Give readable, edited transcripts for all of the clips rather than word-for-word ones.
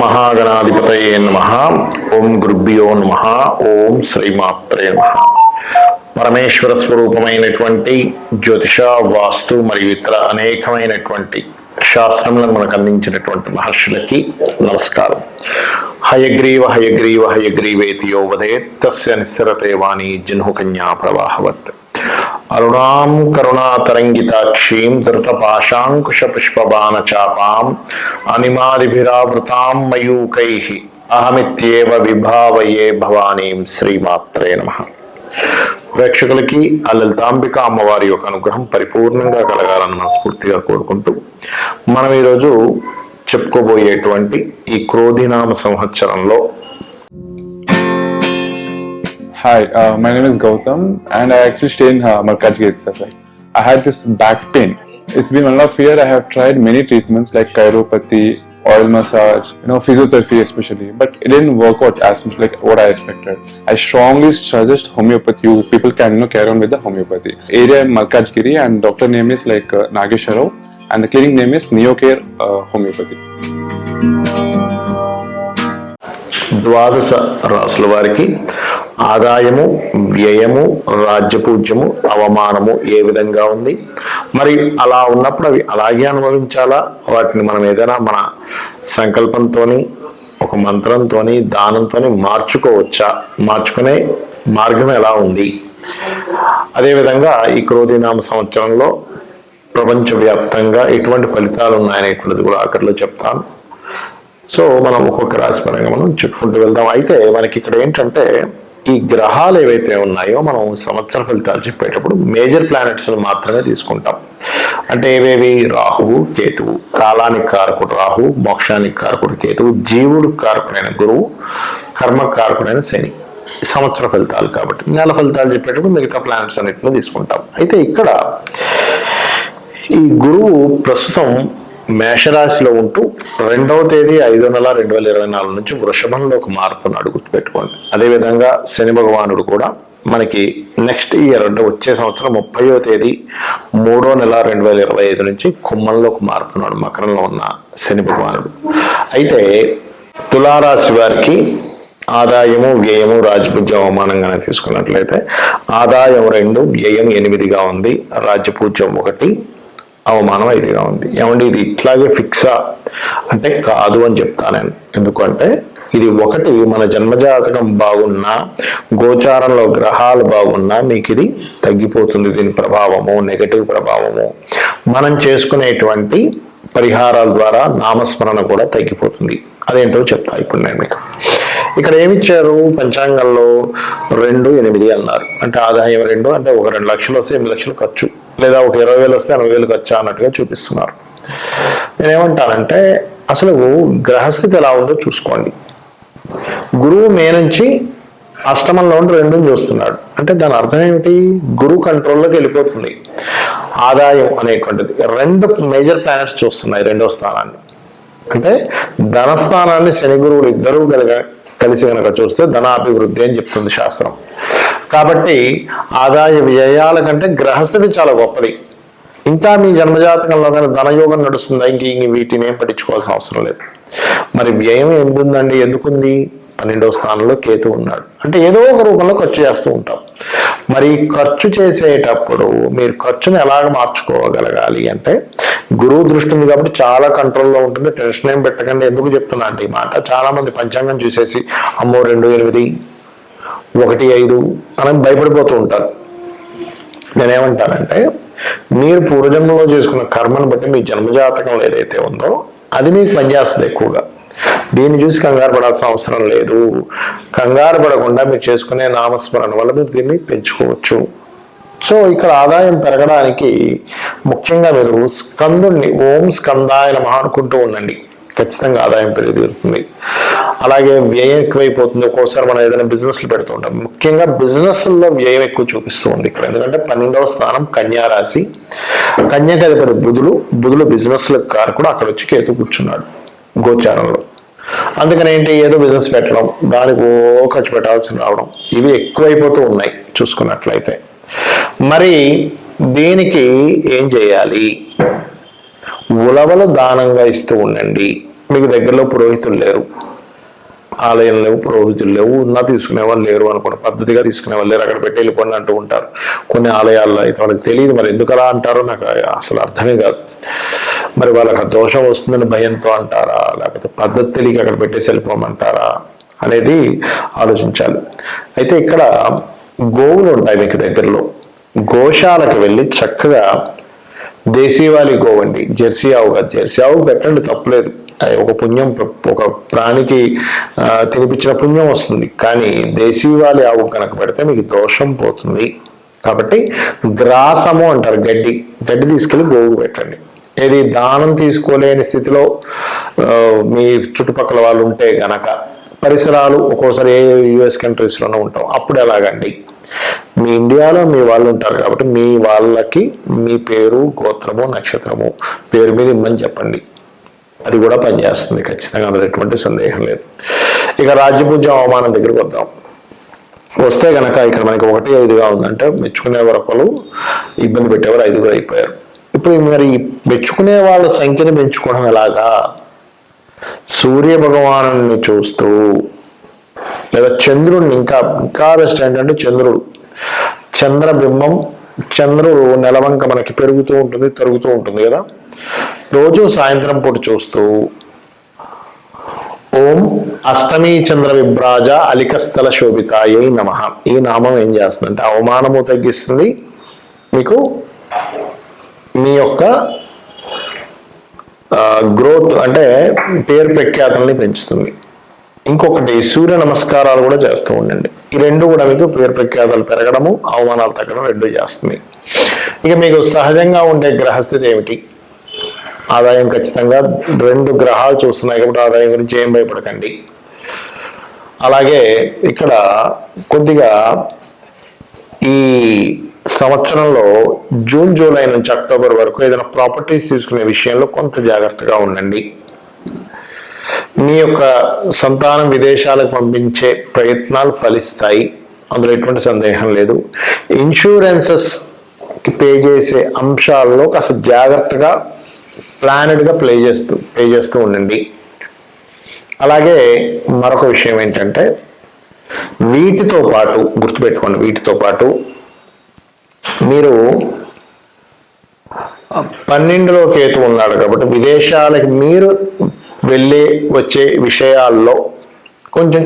మహాగణాధిపతయే నమః. ఓం గురుభ్యో నమః. ఓం శ్రీమాత్రే నమః. పరమేశ్వర స్వరూపమైనటువంటి జ్యోతిష, వాస్తు మరియు ఇతర అనేకమైనటువంటి శాస్త్రములను మనకు అందించినటువంటి మహర్షులకి నమస్కారం. హయగ్రీవ హయగ్రీవ హయగ్రీవేతి యో వదేత్ తస్య నిస్సరతే వాణి జహ్ను కన్యా ప్రవాహవత్. అరుణాం కరుణాతరంగితాక్షీం ధృతపాశాంకుశ పుష్పబాణ చాపాం అనిమాదిభిరావృతాం మయూకైః అహమిత్యేవ విభావయే భవానీం. శ్రీమాత్రే నమః. ప్రేక్షకులకి ఆ లలితాంబిక అమ్మవారి యొక్క అనుగ్రహం పరిపూర్ణంగా కలగాలని మనస్ఫూర్తిగా కోరుకుంటూ మనం ఈరోజు చెప్పుకోబోయేటువంటి ఈ క్రోధినామ సంవత్సరంలో. Hi, my name is Gautam and I actually stay in Malkajgiri itself. Right? I had this back pain. It's been 1.5 years. I have tried many treatments like chiropathy, oil massage, physiotherapy especially, but it didn't work out as much like what I expected. I strongly suggest homeopathy. People can carry on with the homeopathy. Area in Malkajgiri and doctor name is like Nagesharov and the clinic name is Neocare Homeopathy. ద్వాదశ రాసుల వారికి ఆదాయము, వ్యయము, రాజ్యపూజ్యము, అవమానము ఏ విధంగా ఉంది, మరి అలా ఉన్నప్పుడు అవి అలాగే అనుభవించాలా, వాటిని మనం ఏదైనా మన సంకల్పంతో, ఒక మంత్రంతో, దానంతో మార్చుకోవచ్చా, మార్చుకునే మార్గం ఎలా ఉంది, అదేవిధంగా ఈ క్రోధినామ సంవత్సరంలో ప్రపంచవ్యాప్తంగా ఎటువంటి ఫలితాలు ఉన్నాయనేటువంటిది కూడా ఆఖరిలో చెప్తాను. సో మనం ఒక్కొక్క రాశి పరంగా మనం చెప్పుకుంటూ వెళ్దాం. అయితే మనకి ఇక్కడ ఏంటంటే ఈ గ్రహాలు ఏవైతే ఉన్నాయో మనం సంవత్సర ఫలితాలు చెప్పేటప్పుడు మేజర్ ప్లానెట్స్ మాత్రమే తీసుకుంటాం. అంటే ఏవేవి? రాహువు, కేతువు. కాలానికి కారకుడు రాహువు, మోక్షానికి కారకుడు కేతువు, జీవుడు కారకుడైన గురువు, కర్మ కారకుడైన శని. సంవత్సర ఫలితాలు కాబట్టి నెల ఫలితాలు చెప్పేటప్పుడు మిగతా ప్లానెట్స్ అన్నింటినీ తీసుకుంటాం. అయితే ఇక్కడ ఈ గురువు ప్రస్తుతం మేషరాశిలో ఉంటూ 2వ తేదీ 5వ నెల 2024 నుంచి వృషభంలోకి మారుతున్నాడు, గుర్తుపెట్టుకోండి. అదేవిధంగా శని భగవానుడు కూడా మనకి నెక్స్ట్ ఇయర్ అంటే వచ్చే సంవత్సరం 30వ తేదీ 3వ నెల 2025 నుంచి కుంభంలోకి మారుతున్నాడు, మకరంలో ఉన్న శని భగవానుడు. అయితే తులారాశి వారికి ఆదాయము, వ్యయము, రాజ్యపూజ్యం, అవమానంగానే తీసుకున్నట్లయితే ఆదాయం 2, వ్యయం 8గా ఉంది, రాజ్యపూజ్యం 1, అవమానం 5గా ఉంది. ఏమండి ఇది ఇట్లాగే ఫిక్సా అంటే కాదు అని చెప్తాను నేను. ఎందుకంటే ఇది ఒకటి మన జన్మజాతకం బాగున్నా, గోచారంలో గ్రహాలు బాగున్నా మీకు ఇది తగ్గిపోతుంది. దీని ప్రభావము, నెగటివ్ ప్రభావము, మనం చేసుకునేటువంటి పరిహారాల ద్వారా నామస్మరణ కూడా తగ్గిపోతుంది. అదేంటో చెప్తా ఇప్పుడు నేను మీకు. ఇక్కడ ఏమిచ్చారు పంచాంగంలో? 2, 8 అన్నారు. అంటే ఆదాయం 2 అంటే ఒక 2 లక్షలు వస్తే 8 లక్షలు ఖర్చు, లేదా ఒక 20,000 వస్తే 80,000 ఖర్చు అన్నట్టుగా చూపిస్తున్నారు. నేనేమంటానంటే అసలు గ్రహస్థితి ఎలా ఉందో చూసుకోండి. గురువు మే నుంచి అష్టమంలో ఉండి 2ని చూస్తున్నాడు. అంటే దాని అర్థం ఏమిటి? గురువు కంట్రోల్లోకి వెళ్ళిపోతుంది ఆదాయం అనేటువంటిది. 2 మేజర్ ప్లానెట్స్ చూస్తున్నాయి 2వ స్థానాన్ని. అంటే ధనస్థానాన్ని శని గురువులు ఇద్దరూ కలిసి కనుక చూస్తే ధనాభివృద్ధి అని చెప్తుంది శాస్త్రం. కాబట్టి ఆదాయ వ్యయాల కంటే గ్రహస్థితి చాలా గొప్పది. ఇంకా మీ జన్మజాతకంలో కానీ ధనయోగం నడుస్తుందా? ఇంక వీటిని ఏం పట్టించుకోవాల్సిన అవసరం లేదు. మరి వ్యయం ఎందుందండి? ఎందుకుంది? 12వ స్థానంలో కేతు ఉన్నాడు. అంటే ఏదో ఒక రూపంలో ఖర్చు చేస్తూ ఉంటాం. మరి ఖర్చు చేసేటప్పుడు మీరు ఖర్చును ఎలాగ మార్చుకోగలగాలి అంటే గురువు దృష్టి ఉంది కాబట్టి చాలా కంట్రోల్లో ఉంటుంది. టెన్షన్ ఏం పెట్టకండి. ఎందుకు చెప్తున్నా అంటే ఈ మాట, చాలా మంది పంచాంగం చూసేసి అమ్మో 2, 8, 1, 5 అని భయపడిపోతూ ఉంటారు. నేనేమంటానంటే మీరు పూర్వజన్మలో చేసుకున్న కర్మను బట్టి మీ జన్మజాతకంలో ఏదైతే ఉందో అది మీకు పనిచేస్తుంది ఎక్కువగా. దీన్ని చూసి కంగారు పడాల్సిన అవసరం లేదు. కంగారు పడకుండా మీరు చేసుకునే నామస్మరణ వల్ల మీరు దీన్ని పెంచుకోవచ్చు. సో ఇక్కడ ఆదాయం పెరగడానికి ముఖ్యంగా మీరు స్కందుని ఓం స్కందాయ నమః అనుకుంటూ ఉండండి. ఖచ్చితంగా ఆదాయం పెరుగుతుంది. అలాగే వ్యయం ఎక్కువైపోతుంది. ఒక్కోసారి మనం ఏదైనా బిజినెస్లు పెడుతూ ఉంటాం. ముఖ్యంగా బిజినెస్లో వ్యయం ఎక్కువ చూపిస్తూ ఉంది ఇక్కడ. ఎందుకంటే 12వ స్థానం కన్యారాశి, కన్యకి అధిపతి బుధుడు బిజినెస్లకు కారకుడు, అక్కడ వచ్చి కేతు కూర్చున్నాడు గోచారంలో. అందుకని ఏంటి, ఏదో బిజినెస్ పెట్టడం, దానికి ఖర్చు పెట్టాల్సి రావడం, ఇవి ఎక్కువైపోతూ ఉన్నాయి చూసుకున్నట్లయితే. మరి దీనికి ఏం చేయాలి? ఉలవలు దానంగా ఇస్తూ ఉండండి. మీకు దగ్గరలో పురోహితులు లేరు, ఆలయం లేవు, పురోహితులు లేవు, ఉన్నా తీసుకునే వాళ్ళు లేరు అనుకోండి, పద్ధతిగా తీసుకునే వాళ్ళు లేరు, అక్కడ పెట్టి వెళ్ళిపోండి అంటూ ఉంటారు. కొన్ని ఆలయాల్లో అయితే వాళ్ళకి తెలియదు, మరి ఎందుకు అలా అంటారో నాకు అసలు అర్థమే కాదు. మరి వాళ్ళకి దోషం వస్తుందని భయంతో అంటారా, లేకపోతే పద్ధతి తెలియక అక్కడ పెట్టేసి వెళ్ళిపోమంటారా అనేది ఆలోచించాలి. అయితే ఇక్కడ గోవులు ఉంటాయి మీకు దగ్గరలో, గోశాలకు వెళ్ళి చక్కగా దేశీవాలి గోవండి, జెర్సీ ఆవు కాదు, జెర్సీ ఆవు పెట్టండి తప్పులేదు, ఒక పుణ్యం, ఒక ప్రాణికి తినిపించిన పుణ్యం వస్తుంది. కానీ దేశీవాలి ఆవు కనుక పెడితే మీకు దోషం పోతుంది. కాబట్టి గ్రాసము అంటారు, గడ్డి తీసుకెళ్లి గోవుకు పెట్టండి. ఏది దానం తీసుకోలేని స్థితిలో మీ చుట్టుపక్కల వాళ్ళు ఉంటే గనక, పరిసరాలు ఒక్కోసారి ఏ యుఎస్ కంట్రీస్లోనే ఉంటాం, అప్పుడు ఎలాగండి, మీ ఇండియాలో మీ వాళ్ళు ఉంటారు కాబట్టి మీ వాళ్ళకి మీ పేరు, గోత్రము, నక్షత్రము పేరు మీద ఇమ్మని చెప్పండి. అది కూడా పనిచేస్తుంది ఖచ్చితంగా, అందులో ఎటువంటి సందేహం లేదు. ఇక రాజ్యపూజ్యం అవమానం దగ్గరికి వస్తే కనుక ఇక్కడ మనకి 1-5గా ఉందంటే మెచ్చుకునే వరకులు ఇబ్బంది పెట్టేవారు 5 అయిపోయారు. ఇప్పుడు మరి మెచ్చుకునే వాళ్ళ సంఖ్యను పెంచుకోవడం ఎలాగా? సూర్య భగవాను చూస్తూ, లేదా చంద్రుడిని, ఇంకా బెస్ట్ ఏంటంటే చంద్రబింబం, చంద్రుడు నెలవంక మనకి పెరుగుతూ ఉంటుంది, తరుగుతూ ఉంటుంది కదా, రోజు సాయంత్రం పూట చూస్తూ ఓం అష్టమీ చంద్ర విభ్రాజ అలికస్థల శోభితాయై నమః, ఈ నామం ఏం చేస్తుందంటే అవమానము తగ్గిస్తుంది, మీకు మీ యొక్క గ్రోత్ అంటే పేరు ప్రఖ్యాతుల్ని పెంచుతుంది. ఇంకొకటి సూర్య నమస్కారాలు కూడా చేస్తూ ఉండండి. ఈ 2 కూడా మీకు పేరు ప్రఖ్యాతులు పెరగడము, అవమానాలు తగ్గడం 2 చేస్తుంది. ఇక మీకు సహజంగా ఉండే గ్రహస్థితి ఏమిటి? ఆదాయం ఖచ్చితంగా 2 గ్రహాలు చూస్తున్నాయి కాబట్టి ఆదాయం గురించి ఏం భయపడకండి. అలాగే ఇక్కడ కొద్దిగా ఈ సంవత్సరంలో జూన్, జూలై నుంచి అక్టోబర్ వరకు ఏదైనా ప్రాపర్టీస్ తీసుకునే విషయంలో కొంత జాగ్రత్తగా ఉండండి. మీ యొక్క సంతానం విదేశాలకు పంపించే ప్రయత్నాలు ఫలిస్తాయి, అందులో ఎటువంటి సందేహం లేదు. ఇన్సూరెన్సెస్ పే చేసే అంశాల్లో కాస్త జాగ్రత్తగా ప్లానెడ్గా పే చేస్తూ ఉండండి. అలాగే మరొక విషయం ఏంటంటే వీటితో పాటు గుర్తుపెట్టుకోండి, వీటితో పాటు మీరు 12లో కేతు ఉన్నాడు కాబట్టి విదేశాలకు మీరు వెళ్ళే వచ్చే విషయాల్లో కొంచెం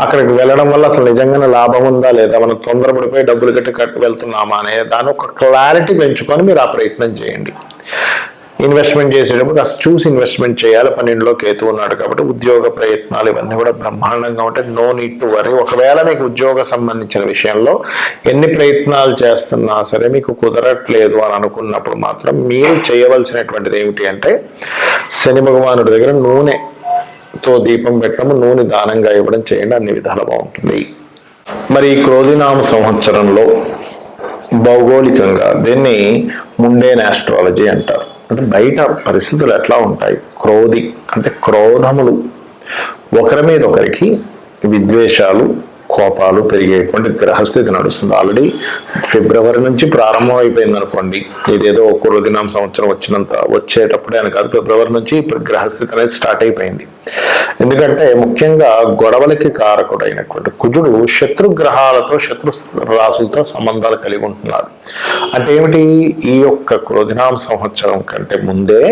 అక్కడికి వెళ్ళడం వల్ల అసలు నిజంగానే లాభం ఉందా లేదా, మనం తొందరపడిపోయి డబ్బులు కట్టి వెళ్తున్నామా అనే దాని ఒక క్లారిటీ పెంచుకొని మీరు ఆ ప్రయత్నం చేయండి. ఇన్వెస్ట్మెంట్ చేసేటప్పుడు అసలు చూసి ఇన్వెస్ట్మెంట్ చేయాలి. 12లో కేతు ఉన్నాడు కాబట్టి ఉద్యోగ ప్రయత్నాలు ఇవన్నీ కూడా బ్రహ్మాండంగా ఉంటాయి. No need to worry. ఒకవేళ మీకు ఉద్యోగ సంబంధించిన విషయంలో ఎన్ని ప్రయత్నాలు చేస్తున్నా సరే మీకు కుదరట్లేదు అని అనుకున్నప్పుడు మాత్రం మీరు చేయవలసినటువంటిది ఏమిటి అంటే శని భగవానుడి దగ్గర నూనెతో దీపం పెట్టడం, నూనె దానంగా ఇవ్వడం చేయండి, అన్ని విధాలు బాగుంటుంది. మరి ఈ క్రోధినామ సంవత్సరంలో భౌగోళికంగా దీన్ని ముండేన్ ఆస్ట్రాలజీ అంటారు. అంటే బయట పరిస్థితులు ఎట్లా ఉంటాయి, క్రోధి అంటే క్రోధములు, ఒకరి మీద ఒకరికి విద్వేషాలు, కోపాలు పెరిగేటువంటి గ్రహస్థితి నడుస్తుంది. ఆల్రెడీ ఫిబ్రవరి నుంచి ప్రారంభం అయిపోయింది అనుకోండి. ఇదేదో క్రోధినామ సంవత్సరం వచ్చేటప్పుడే అని కాదు, ఫిబ్రవరి నుంచి ఇప్పుడు గ్రహస్థితి అనేది స్టార్ట్ అయిపోయింది. ఎందుకంటే ముఖ్యంగా గొడవలకి కారకుడైనటువంటి కుజుడు శత్రు గ్రహాలతో, శత్రు రాసులతో సంబంధాలు కలిగి ఉంటున్నారు. అంటే ఏమిటి, ఈ యొక్క క్రోధినామ సంవత్సరం కంటే ముందే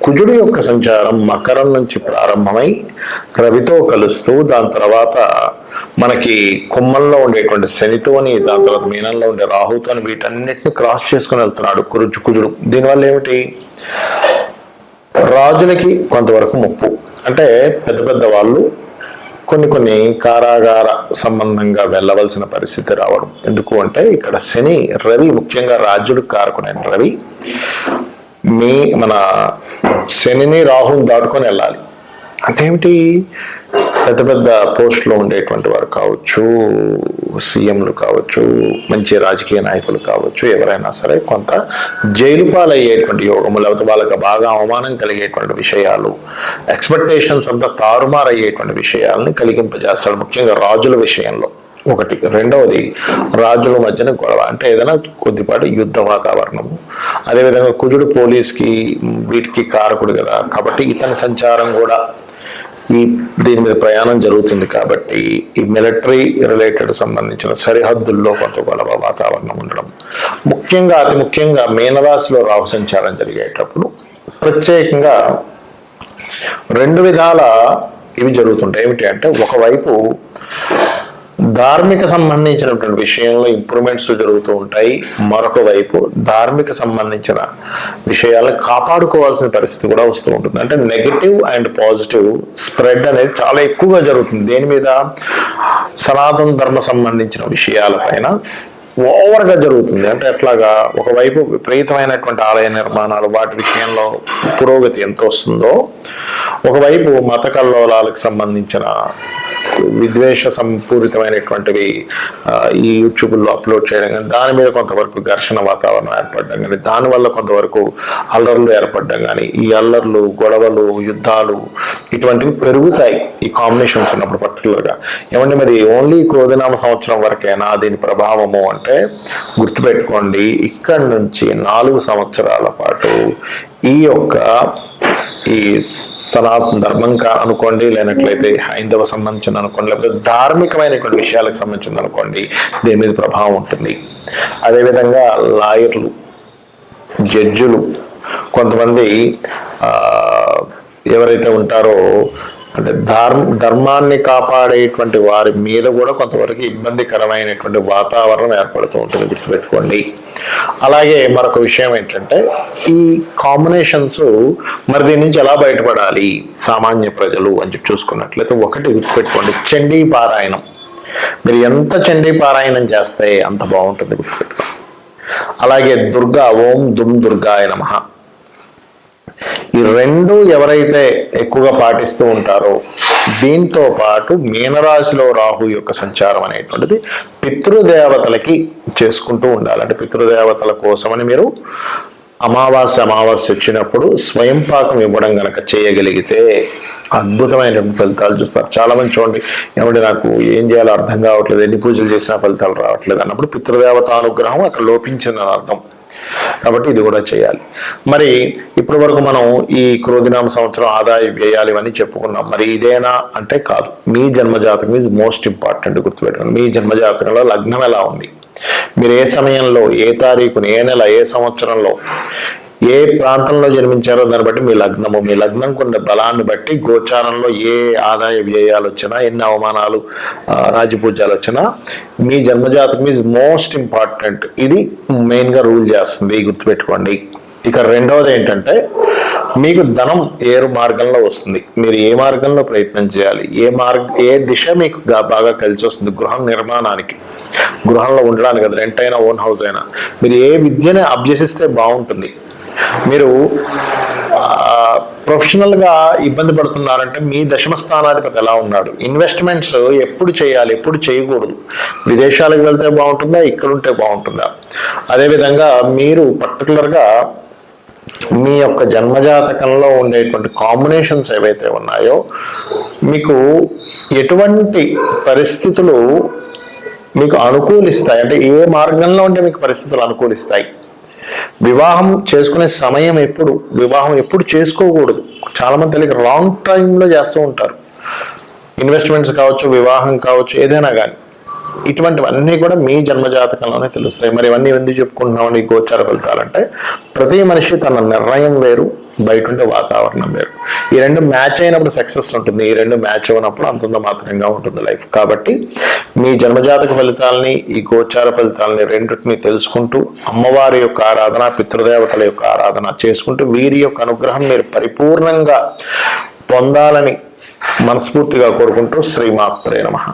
కుజుడు యొక్క సంచారం మకరం నుంచి ప్రారంభమై రవితో కలుస్తూ, దాని తర్వాత మనకి కుంభంలో ఉండేటువంటి శనితోని, దాని తర్వాత మీనంలో ఉండే రాహుతోని, వీటన్నిటిని క్రాస్ చేసుకుని వెళ్తున్నాడు కుజుడు. దీనివల్ల ఏమిటి, రాజులకి కొంతవరకు ముప్పు. అంటే పెద్ద పెద్ద వాళ్ళు కొన్ని కారాగార సంబంధంగా వెళ్ళవలసిన పరిస్థితి రావడం. ఎందుకు అంటే ఇక్కడ శని, రవి, ముఖ్యంగా రాజులకు కారకుడైన రవి మన శనిని రాహుని దాటుకొని వెళ్ళాలి. అంటే ఏమిటి, పెద్ద పెద్ద పోస్టులో ఉండేటువంటి వారు కావచ్చు, సీఎంలు కావచ్చు, మంచి రాజకీయ నాయకులు కావచ్చు, ఎవరైనా సరే కొంత జైలు పాలయ్యేటువంటి యోగము, లేకపోతే వాళ్ళకి బాగా అవమానం కలిగేటువంటి విషయాలు, ఎక్స్పెక్టేషన్స్ అంతా తారుమారయ్యేటువంటి విషయాలని కలిగింపజేస్తాడు, ముఖ్యంగా రాజుల విషయంలో. ఒకటి. రెండవది రాజుల మధ్యన గొడవ, అంటే ఏదైనా కొద్దిపాటి యుద్ధ వాతావరణము. అదేవిధంగా కుజుడు పోలీస్కి వీటికి కారకుడు కదా, కాబట్టి ఇతని సంచారం కూడా దీని మీద ప్రయాణం జరుగుతుంది. కాబట్టి ఈ మిలిటరీ రిలేటెడ్ సంబంధించిన సరిహద్దుల్లో కొంత గొడవ వాతావరణం ఉండడం, ముఖ్యంగా అతి ముఖ్యంగా మీనరాశిలో రాహు సంచారం జరిగేటప్పుడు ప్రత్యేకంగా 2 విధాల ఇవి జరుగుతుంటాయి. ఏమిటి అంటే, ఒకవైపు ధార్మిక సంబంధించినటువంటి విషయంలో ఇంప్రూవ్మెంట్స్ జరుగుతూ ఉంటాయి, మరొక వైపు ధార్మిక సంబంధించిన విషయాలను కాపాడుకోవాల్సిన పరిస్థితి కూడా వస్తూ ఉంటుంది. అంటే నెగటివ్ అండ్ పాజిటివ్ స్ప్రెడ్ అనేది చాలా ఎక్కువగా జరుగుతుంది. దేని మీద? సనాతన ధర్మ సంబంధించిన విషయాలపైన ఓవర్గా జరుగుతుంది. అంటే ఎట్లాగా, ఒకవైపు విపరీతమైనటువంటి ఆలయ నిర్మాణాలు, వాటి విషయంలో పురోగతి ఎంత వస్తుందో, ఒకవైపు మత కల్లోలాలకు సంబంధించిన విద్వేష సంపూరితమైనటువంటివి ఈ యూట్యూబ్లో అప్లోడ్ చేయడం కానీ, దాని మీద కొంతవరకు ఘర్షణ వాతావరణం ఏర్పడడం కానీ, దానివల్ల కొంతవరకు అల్లర్లు ఏర్పడడం కానీ, ఈ అల్లర్లు, గొడవలు, యుద్ధాలు ఇటువంటివి పెరుగుతాయి ఈ కాంబినేషన్స్ ఉన్నప్పుడు పర్టికులర్గా. ఏమంటే మరి ఓన్లీ క్రోధినామ సంవత్సరం వరకేనా దీని ప్రభావము అంటే, గుర్తుపెట్టుకోండి, ఇక్కడి నుంచి 4 సంవత్సరాల పాటు ఈ సనాతన ధర్మం అనుకోండి, లేనట్లయితే హైందవ సంబంధించిన అనుకోండి, లేకపోతే ధార్మికమైనటువంటి విషయాలకు సంబంధించింది అనుకోండి, దీని మీద ప్రభావం ఉంటుంది. అదేవిధంగా లాయర్లు, జడ్జులు, కొంతమంది ఎవరైతే ఉంటారో అంటే ధర్మాన్ని కాపాడేటువంటి వారి మీద కూడా కొంతవరకు ఇబ్బందికరమైనటువంటి వాతావరణం ఏర్పడుతూ ఉంటుంది, గుర్తుపెట్టుకోండి. అలాగే మరొక విషయం ఏంటంటే, ఈ కాంబినేషన్స్ మరి దీని నుంచి ఎలా బయటపడాలి సామాన్య ప్రజలు అని చెప్పి చూసుకున్నట్లయితే, ఒకటి గుర్తుపెట్టుకోండి, చండీ పారాయణం. మీరు ఎంత చండీ పారాయణం చేస్తే అంత బాగుంటుంది, గుర్తుపెట్టుకోండి. అలాగే దుర్గా, ఓం దుమ్ దుర్గాయ నమః, ఈ 2 ఎవరైతే ఎక్కువగా పాటిస్తూ ఉంటారో, దీంతో పాటు మీనరాశిలో రాహు యొక్క సంచారం అనేటువంటిది పితృదేవతలకి చేసుకుంటూ ఉండాలి. అంటే పితృదేవతల కోసమని మీరు అమావాస్య వచ్చినప్పుడు స్వయం పాకం ఇవ్వడం గనక చేయగలిగితే అద్భుతమైనటువంటి ఫలితాలు చూస్తారు. చాలా మంది చూడండి, ఏమంటే నాకు ఏం చేయాలో అర్థం కావట్లేదు, ఎన్ని పూజలు చేసినా ఫలితాలు రావట్లేదు అన్నప్పుడు పితృదేవత అనుగ్రహం అక్కడ లోపించిందని అర్థం. కాబట్టి ఇది కూడా చేయాలి. మరి ఇప్పటి వరకు మనం ఈ క్రోధినామ సంవత్సరం ఆదాయ వ్యయాలు ఇవన్నీ చెప్పుకున్నాం. మరి ఇదేనా అంటే కాదు. మీ జన్మజాతకం ఈజ్ మోస్ట్ ఇంపార్టెంట్, గుర్తుపెట్టుకోండి. మీ జన్మజాతకంలో లగ్నం ఎలా ఉంది, మీరు ఏ సమయంలో, ఏ తారీఖుని, ఏ నెల, ఏ సంవత్సరంలో, ఏ ప్రాంతంలో జన్మించారో దాన్ని బట్టి మీ లగ్నం కొన్న బలాన్ని బట్టి గోచారంలో ఏ ఆదాయ వ్యయాలు వచ్చినా, ఎన్ని అవమానాలు, రాజపూజ్యాలు వచ్చినా, మీ జన్మజాతకం ఈజ్ మోస్ట్ ఇంపార్టెంట్. ఇది మెయిన్ గా రూల్ చేస్తుంది, గుర్తుపెట్టుకోండి. ఇక రెండవది ఏంటంటే, మీకు ధనం ఏ మార్గంలో వస్తుంది, మీరు ఏ మార్గంలో ప్రయత్నం చేయాలి, ఏ దిశ మీకు బాగా కలిసి వస్తుంది. గృహం నిర్మాణానికి, గృహంలో ఉండడానికి, అది రెంట్ అయినా ఓన్ హౌస్ అయినా, మీరు ఏ విద్యని అభ్యసిస్తే బాగుంటుంది. మీరు ప్రొఫెషనల్ గా ఇబ్బంది పడుతున్నారంటే మీ దశమ స్థానాధిపతి ఎలా ఉన్నాడు, ఇన్వెస్ట్మెంట్స్ ఎప్పుడు చేయాలి, ఎప్పుడు చేయకూడదు, విదేశాలకు వెళ్తే బాగుంటుందా, ఇక్కడ ఉంటే బాగుంటుందా. అదేవిధంగా మీరు పర్టికులర్గా మీ యొక్క జన్మజాతకంలో ఉండేటువంటి కాంబినేషన్స్ ఏవైతే ఉన్నాయో, మీకు ఎటువంటి పరిస్థితులు మీకు అనుకూలిస్తాయి, అంటే ఏ మార్గంలో ఉంటే మీకు పరిస్థితులు అనుకూలిస్తాయి. వివాహం చేసుకునే సమయం ఎప్పుడు, వివాహం ఎప్పుడు చేసుకోకూడదు. చాలా మంది తెలియక రాంగ్ టైంలో చేస్తూ ఉంటారు. ఇన్వెస్ట్మెంట్స్ కావచ్చు, వివాహం కావచ్చు, ఏదైనా కానీ ఇటువంటివన్నీ కూడా మీ జన్మజాతకంలోనే తెలుస్తాయి. మరి ఇవన్నీ ఎందుకు చెప్పుకుంటున్నాం ఈ గోచార ఫలితాలంటే, ప్రతి మనిషి తన నిర్ణయం వేరు, బయట ఉండే వాతావరణం వేరు. ఈ 2 మ్యాచ్ అయినప్పుడు సక్సెస్ ఉంటుంది, ఈ 2 మ్యాచ్ అయినప్పుడు అంతంత మాత్రంగా ఉంటుంది లైఫ్. కాబట్టి మీ జన్మజాతక ఫలితాలని, ఈ గోచార ఫలితాలని రెండింటిని తెలుసుకుంటూ, అమ్మవారి యొక్క ఆరాధన, పితృదేవతల యొక్క ఆరాధన చేసుకుంటూ, వీరి యొక్క అనుగ్రహం మీరు పరిపూర్ణంగా పొందాలని మనస్ఫూర్తిగా కోరుకుంటూ, శ్రీమాత్రే నమః.